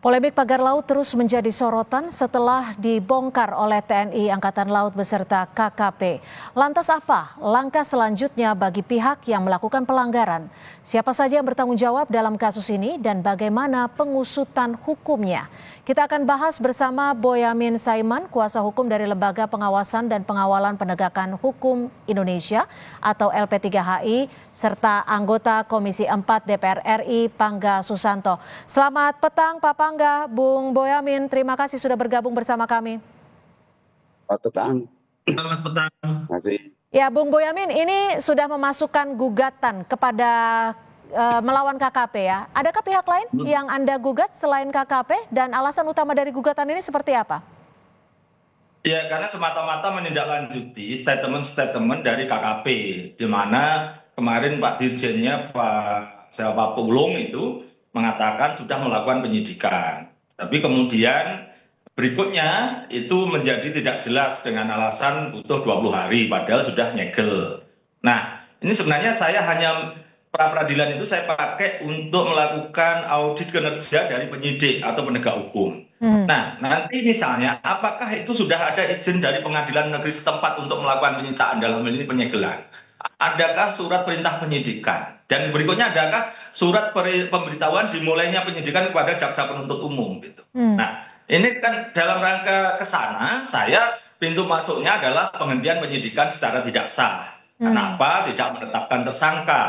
Polemik pagar laut terus menjadi sorotan setelah dibongkar oleh TNI Angkatan Laut beserta KKP. Lantas apa langkah selanjutnya bagi pihak yang melakukan pelanggaran? Siapa saja yang bertanggung jawab dalam kasus ini dan bagaimana pengusutan hukumnya? Kita akan bahas bersama Boyamin Saiman, kuasa hukum dari Lembaga Pengawasan dan Pengawalan Penegakan Hukum Indonesia atau LP3HI, serta anggota Komisi 4 DPR RI Pangga Susanto. Selamat petang Pak Pangga, Bung Boyamin, terima kasih sudah bergabung bersama kami. Selamat petang. Selamat petang. Terima kasih. Ya, Bung Boyamin, ini sudah memasukkan gugatan kepada melawan KKP ya. Adakah pihak lain yang Anda gugat selain KKP dan alasan utama dari gugatan ini seperti apa? Ya, karena semata-mata menindaklanjuti statement-statement dari KKP, di mana kemarin Pak Dirjennya Pak Pulung itu mengatakan sudah melakukan penyidikan. Tapi kemudian berikutnya itu menjadi tidak jelas dengan alasan butuh 20 hari, padahal sudah nyegel. Nah, ini sebenarnya saya hanya pra peradilan itu saya pakai untuk melakukan audit kinerja dari penyidik atau penegak hukum. Nah, nanti misalnya apakah itu sudah ada izin dari pengadilan negeri setempat untuk melakukan penyitaan dalam hal ini penyegelan? Adakah surat perintah penyidikan? Dan berikutnya adakah surat pemberitahuan dimulainya penyidikan kepada jaksa penuntut umum gitu. Nah, ini kan dalam rangka ke sana saya pintu masuknya adalah penghentian penyidikan secara tidak sah. Kenapa tidak menetapkan tersangka?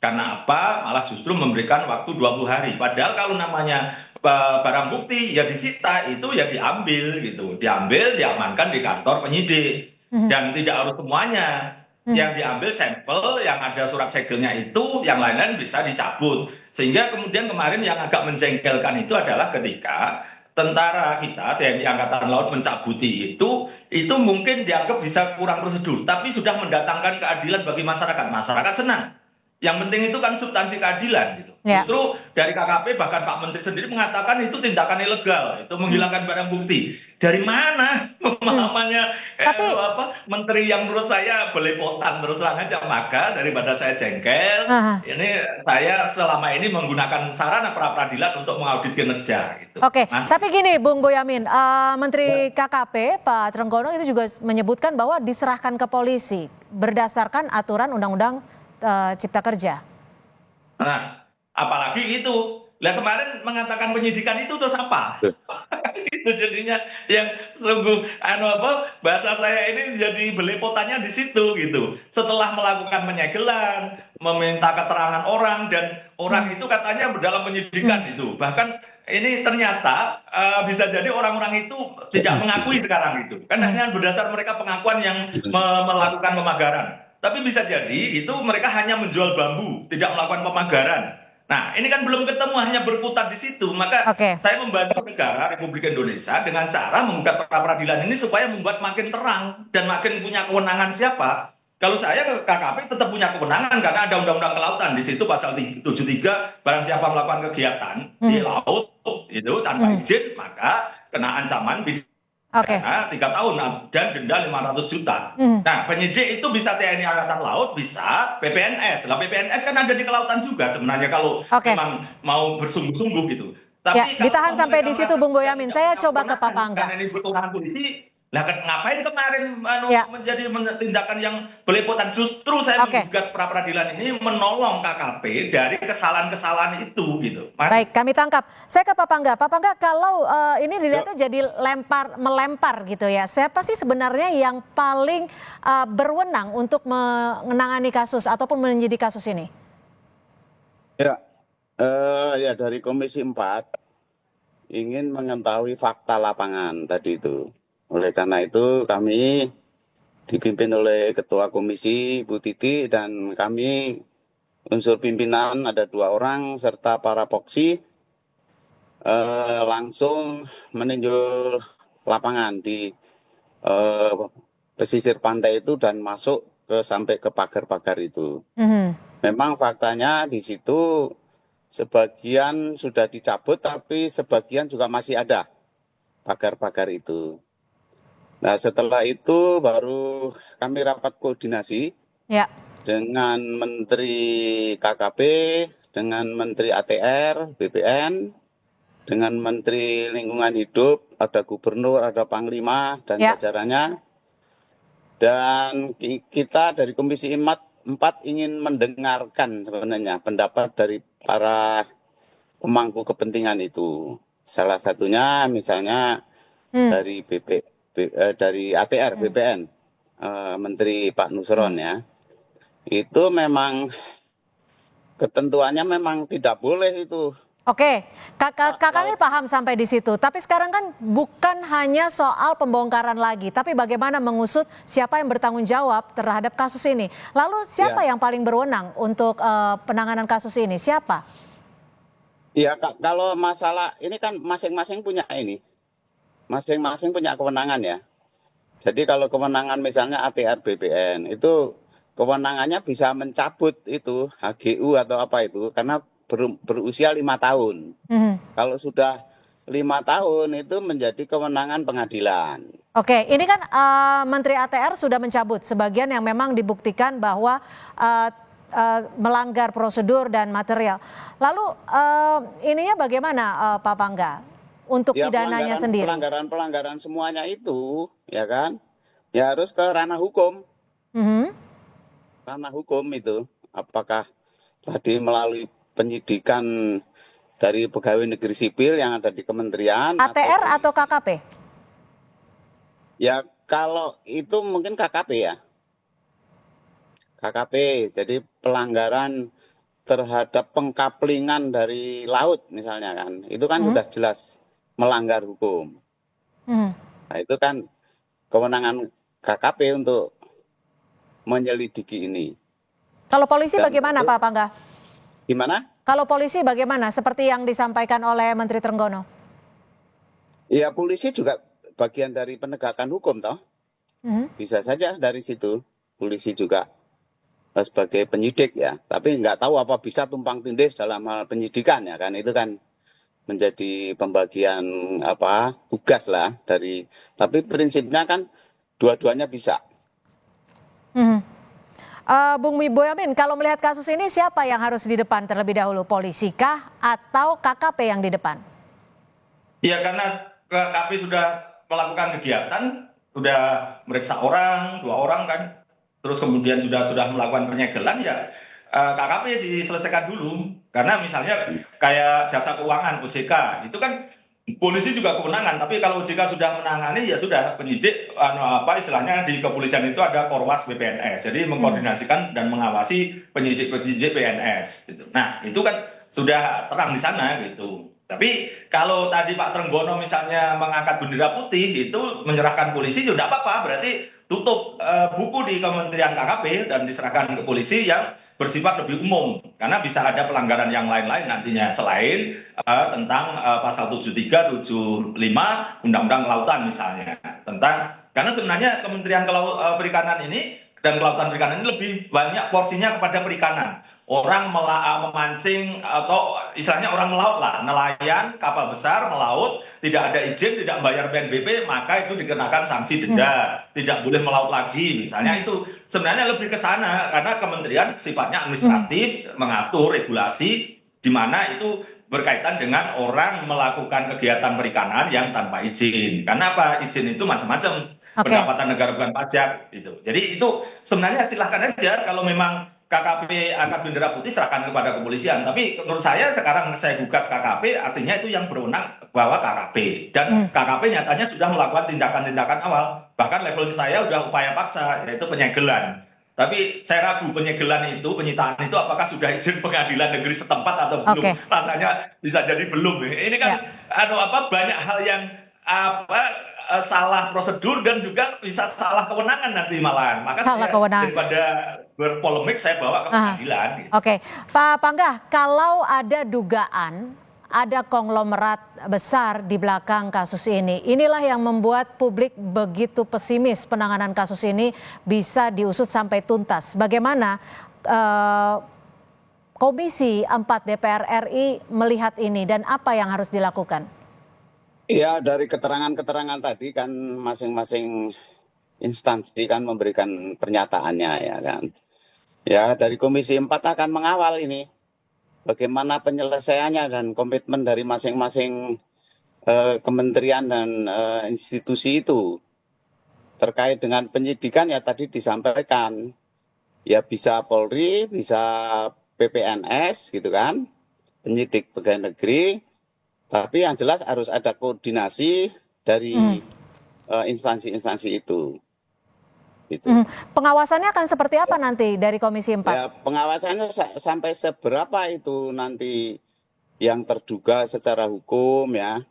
Karena apa? Malah justru memberikan waktu 20 hari. Padahal kalau namanya barang bukti ya disita, itu ya diambil gitu. Diambil, diamankan di kantor penyidik. Dan tidak harus semuanya. Yang diambil sampel, yang ada surat segelnya itu, yang lain-lain bisa dicabut. Sehingga kemudian kemarin yang agak menjengkelkan itu adalah ketika tentara kita, TNI Angkatan Laut mencabuti itu mungkin dianggap bisa kurang prosedur. Tapi sudah mendatangkan keadilan bagi masyarakat. Masyarakat senang. Yang penting itu kan substansi keadilan gitu. Ya. Justru dari KKP bahkan Pak Menteri sendiri mengatakan itu tindakan ilegal, itu menghilangkan barang bukti. Dari mana pemahamannya Menteri yang menurut saya belepotan terus terang aja, maka daripada saya jengkel, ini saya selama ini menggunakan sarana pra peradilan untuk mengaudit kinerja gitu. Oke, tapi gini Bung Boyamin, Menteri KKP Pak Trenggono itu juga menyebutkan bahwa diserahkan ke polisi berdasarkan aturan Undang-Undang Cipta Kerja. Nah, apalagi itu. Lah kemarin mengatakan penyidikan itu terus apa? Itu jadinya yang sungguh bahasa saya ini jadi belepotannya di situ gitu. Setelah melakukan penyegelan, meminta keterangan orang dan orang itu katanya dalam penyidikan itu. Bahkan ini ternyata bisa jadi orang-orang itu tidak mengakui sekarang itu. Kan hanya berdasar mereka pengakuan yang melakukan pemagaran. Tapi bisa jadi itu mereka hanya menjual bambu, tidak melakukan pemagaran. Nah, ini kan belum ketemu, hanya berputar di situ. Maka saya membantu negara Republik Indonesia dengan cara menggugat pra peradilan ini supaya membuat makin terang dan makin punya kewenangan siapa. Kalau saya ke KKP tetap punya kewenangan karena ada Undang-Undang Kelautan di situ pasal 73, barang siapa melakukan kegiatan di laut itu tanpa izin maka kena ancaman 3 tahun dan denda 500 juta. Nah, penyidik itu bisa TNI Angkatan Laut, bisa PPNS. Lah PPNS kan ada di kelautan juga sebenarnya kalau memang mau bersungguh-sungguh gitu. Tapi ya, ditahan sampai di situ Bung Boyamin. Saya coba ke Pak Pangga. Karena ini kewenangan polisi. Lah ngapain kemarin menjadi tindakan yang belepotan? Justru saya menggugat pra peradilan ini menolong KKP dari kesalahan-kesalahan itu gitu. Baik, kami tangkap. Saya ke Pak Pangga. Pak Pangga, kalau ini dilihatnya jadi melempar gitu ya. Siapa sih sebenarnya yang paling berwenang untuk menangani kasus ataupun menyidik kasus ini? Ya, ya dari Komisi 4 ingin mengetahui fakta lapangan tadi itu. Oleh karena itu kami dipimpin oleh Ketua Komisi Bu Titi dan kami unsur pimpinan ada 2 orang serta para poksi langsung meninjau lapangan di pesisir pantai itu dan masuk sampai ke pagar-pagar itu. Memang faktanya di situ sebagian sudah dicabut tapi sebagian juga masih ada pagar-pagar itu. Nah setelah itu baru kami rapat koordinasi dengan Menteri KKP, dengan Menteri ATR, BPN, dengan Menteri Lingkungan Hidup, ada Gubernur, ada Panglima dan Ya. jajarannya. Dan kita dari Komisi 4 ingin mendengarkan sebenarnya pendapat dari para pemangku kepentingan itu. Salah satunya misalnya dari dari ATR BPN, Menteri Pak Nusron ya. Itu memang ketentuannya memang tidak boleh itu. Oke, kakaknya paham sampai di situ. Tapi sekarang kan bukan hanya soal pembongkaran lagi, tapi bagaimana mengusut siapa yang bertanggung jawab terhadap kasus ini. Lalu siapa yang paling berwenang untuk penanganan kasus ini? Siapa? Ya, kalau masalah ini kan masing-masing punya kewenangan ya. Jadi kalau kewenangan misalnya ATR BPN itu kewenangannya bisa mencabut itu HGU atau apa itu karena berusia 5 tahun. Kalau sudah 5 tahun itu menjadi kewenangan pengadilan. Oke, ini kan Menteri ATR sudah mencabut sebagian yang memang dibuktikan bahwa melanggar prosedur dan material. Lalu ininya bagaimana Pak Pangga untuk Ya, pidananya sendiri? pelanggaran semuanya itu ya kan ya harus ke ranah hukum. Ranah hukum itu apakah tadi melalui penyidikan dari pegawai negeri sipil yang ada di kementerian ATR atau KKP? Ya kalau itu mungkin KKP ya. KKP, jadi pelanggaran terhadap pengkaplingan dari laut misalnya kan. Itu kan udah jelas melanggar hukum. Nah itu kan kewenangan KKP untuk menyelidiki ini. Kalau polisi bagaimana Pak Pangga? Gimana? Kalau polisi bagaimana? Seperti yang disampaikan oleh Menteri Trenggono. Ya polisi juga bagian dari penegakan hukum toh. Bisa saja dari situ polisi juga sebagai penyidik ya. Tapi nggak tahu apa bisa tumpang tindih dalam hal penyidikan ya kan. Itu kan menjadi pembagian tugas lah dari. Tapi prinsipnya kan dua-duanya bisa. Bung Boyamin, kalau melihat kasus ini siapa yang harus di depan terlebih dahulu? Polisi kah atau KKP yang di depan? Ya karena KKP sudah melakukan kegiatan, sudah meriksa orang, 2 orang kan, terus kemudian sudah melakukan penyegelan ya KKP diselesaikan dulu. Karena misalnya kayak jasa keuangan OJK itu kan polisi juga kewenangan, tapi kalau OJK sudah menangani ya sudah penyidik istilahnya di kepolisian itu ada Korwas BPNS, jadi mengkoordinasikan dan mengawasi penyidik PNS gitu. Nah itu kan sudah terang di sana gitu. Tapi kalau tadi Pak Trenggono misalnya mengangkat bendera putih itu menyerahkan polisi ya tidak apa-apa, berarti tutup buku di Kementerian KKP dan diserahkan ke polisi yang bersifat lebih umum karena bisa ada pelanggaran yang lain-lain nantinya selain tentang pasal 73, 75 Undang-Undang Kelautan misalnya karena sebenarnya Kementerian Perikanan ini dan Kelautan Perikanan ini lebih banyak porsinya kepada perikanan. Orang memancing atau istilahnya orang melaut lah, nelayan kapal besar melaut tidak ada izin, tidak membayar PNBP, maka itu dikenakan sanksi denda, tidak boleh melaut lagi misalnya. Itu sebenarnya lebih ke sana karena kementerian sifatnya administratif, mengatur regulasi di mana itu berkaitan dengan orang melakukan kegiatan perikanan yang tanpa izin. Karena apa? Izin itu macam-macam, pendapatan negara bukan pajak gitu. Jadi itu sebenarnya silahkan aja kalau memang KKP angkat bendera putih serahkan kepada kepolisian. Tapi menurut saya sekarang saya gugat KKP artinya itu yang berwenang bahwa KKP. Dan KKP nyatanya sudah melakukan tindakan-tindakan awal. Bahkan level saya sudah upaya paksa yaitu penyegelan. Tapi saya ragu penyegelan itu, penyitaan itu apakah sudah izin pengadilan negeri setempat atau belum. Rasanya bisa jadi belum. Ini kan banyak hal yang salah prosedur dan juga bisa salah kewenangan nanti malahan. Maka daripada berpolemik saya bawa ke pengadilan. Oke, Pak Pangga, kalau ada dugaan ada konglomerat besar di belakang kasus ini, inilah yang membuat publik begitu pesimis penanganan kasus ini bisa diusut sampai tuntas. Bagaimana Komisi 4 DPR RI melihat ini dan apa yang harus dilakukan? Ya, dari keterangan-keterangan tadi kan masing-masing instansi kan memberikan pernyataannya ya kan. Ya, dari Komisi 4 akan mengawal ini. bagaimana penyelesaiannya dan komitmen dari masing-masing kementerian dan institusi itu. Terkait dengan penyidikan ya tadi disampaikan, ya bisa Polri, bisa PPNS gitu kan, penyidik pegawai negeri, tapi yang jelas harus ada koordinasi dari instansi-instansi itu. Gitu. Pengawasannya akan seperti apa nanti dari Komisi 4? Ya, pengawasannya sampai seberapa itu nanti yang terduga secara hukum ya,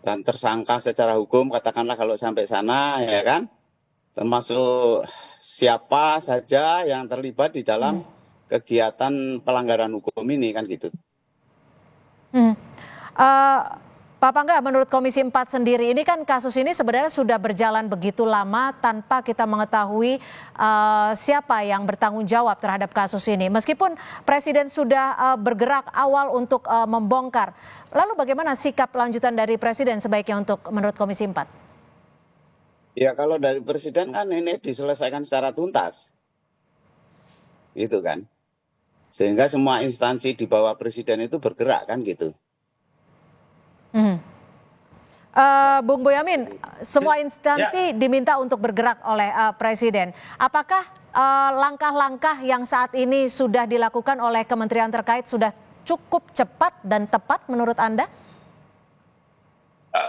dan tersangka secara hukum, katakanlah kalau sampai sana ya kan, termasuk siapa saja yang terlibat di dalam kegiatan pelanggaran hukum ini kan gitu. Pak Pangga, menurut Komisi 4 sendiri, ini kan kasus ini sebenarnya sudah berjalan begitu lama tanpa kita mengetahui siapa yang bertanggung jawab terhadap kasus ini. Meskipun Presiden sudah bergerak awal untuk membongkar. Lalu bagaimana sikap lanjutan dari Presiden sebaiknya untuk menurut Komisi 4? Ya kalau dari Presiden kan ini diselesaikan secara tuntas. Gitu kan. Sehingga semua instansi di bawah Presiden itu bergerak kan gitu. Bung Boyamin, semua instansi diminta untuk bergerak oleh Presiden. Apakah langkah-langkah yang saat ini sudah dilakukan oleh kementerian terkait sudah cukup cepat dan tepat menurut Anda?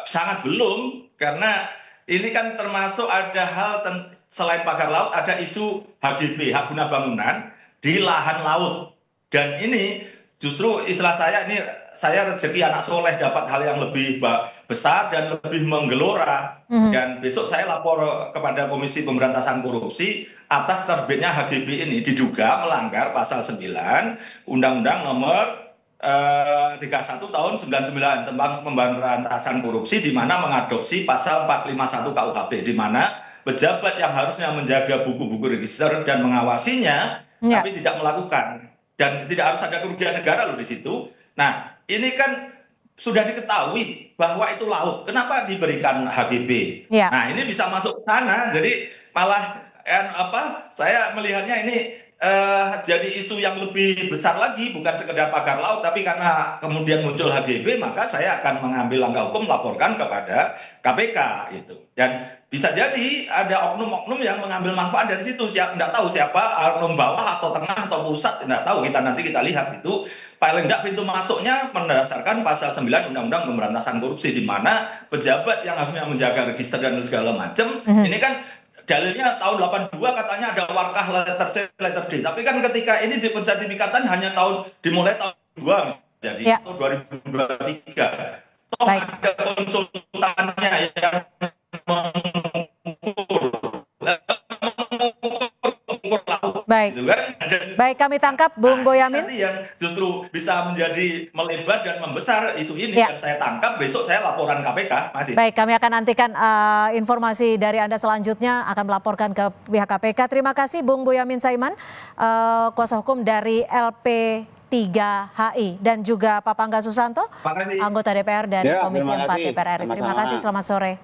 Sangat belum, karena ini kan termasuk ada hal selain pagar laut, ada isu HGB, hak guna bangunan di lahan laut. Dan ini justru istilah saya ini, saya rezeki anak soleh dapat hal yang lebih besar dan lebih menggelora. Dan besok saya lapor kepada Komisi Pemberantasan Korupsi atas terbitnya HGB ini diduga melanggar pasal 9 Undang-Undang nomor 31 tahun 99 tentang pemberantasan korupsi, di mana mengadopsi pasal 451 KUHP, di mana pejabat yang harusnya menjaga buku-buku register dan mengawasinya, tapi tidak melakukan. Dan tidak harus ada kerugian negara loh di situ. Nah, ini kan sudah diketahui bahwa itu laut. Kenapa diberikan HGB? Nah, ini bisa masuk ke sana. Jadi malah saya melihatnya ini jadi isu yang lebih besar lagi, bukan sekedar pagar laut, tapi karena kemudian muncul HGB, maka saya akan mengambil langkah hukum, laporkan kepada KPK itu. Dan bisa jadi ada oknum-oknum yang mengambil manfaat dari situ. Tidak tahu siapa, oknum bawah atau tengah atau pusat, tidak tahu. Nanti kita lihat itu. Paling tidak pintu masuknya berdasarkan pasal 9 Undang-Undang Pemberantasan Korupsi, di mana pejabat yang harusnya menjaga register dan segala macam, ini kan dalilnya tahun 82 katanya ada warkah letter C, letter D. Tapi kan ketika ini di pensertifikatan hanya dimulai tahun 2 jadi tahun 2023. Toh ada konsultannya yang mengukur laut. Baik. Gitu kan? Baik, kami tangkap Bung Boyamin. Nanti yang justru bisa menjadi melebar dan membesar isu ini, dan saya tangkap, besok saya laporan KPK. Baik, kami akan nantikan informasi dari Anda selanjutnya, akan melaporkan ke pihak KPK. Terima kasih Bung Boyamin Saiman, kuasa hukum dari LP3HI, dan juga Pak Pangga Susanto, anggota DPR dari Komisi 4 DPR RI. Terima kasih, selamat sore.